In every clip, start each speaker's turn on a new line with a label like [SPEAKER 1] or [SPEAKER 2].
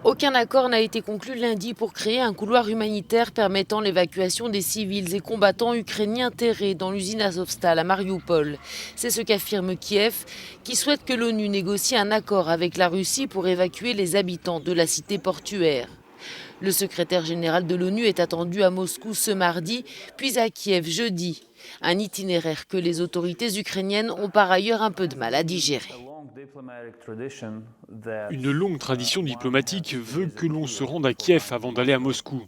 [SPEAKER 1] Aucun accord n'a été conclu lundi pour créer un couloir humanitaire permettant l'évacuation des civils et combattants ukrainiens enterrés dans l'usine Azovstal à Mariupol. C'est ce qu'affirme Kiev, qui souhaite que l'ONU négocie un accord avec la Russie pour évacuer les habitants de la cité portuaire. Le secrétaire général de l'ONU est attendu à Moscou ce mardi, puis à Kiev jeudi. Un itinéraire que les autorités ukrainiennes ont par ailleurs un peu de mal à digérer.
[SPEAKER 2] Une longue tradition diplomatique veut que l'on se rende à Kiev avant d'aller à Moscou.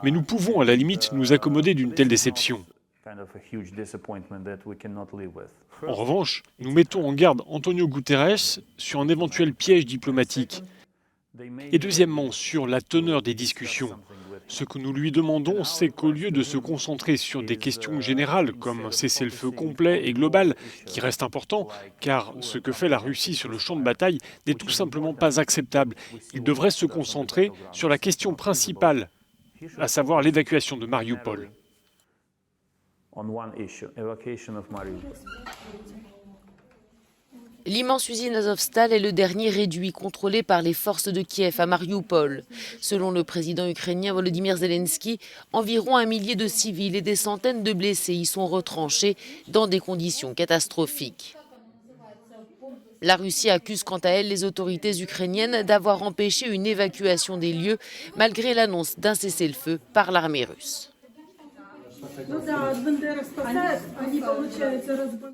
[SPEAKER 2] Mais nous pouvons à la limite nous accommoder d'une telle déception. En revanche, nous mettons en garde Antonio Guterres sur un éventuel piège diplomatique. Et deuxièmement, sur la teneur des discussions. Ce que nous lui demandons, c'est qu'au lieu de se concentrer sur des questions générales comme un cessez-le-feu complet et global, qui reste important, car ce que fait la Russie sur le champ de bataille n'est tout simplement pas acceptable, il devrait se concentrer sur la question principale, à savoir l'évacuation de Mariupol.
[SPEAKER 1] L'immense usine Azovstal est le dernier réduit contrôlé par les forces de Kiev à Mariupol. Selon le président ukrainien Volodymyr Zelensky, environ 1 millier de civils et des centaines de blessés y sont retranchés dans des conditions catastrophiques. La Russie accuse quant à elle les autorités ukrainiennes d'avoir empêché une évacuation des lieux malgré l'annonce d'un cessez-le-feu par l'armée russe.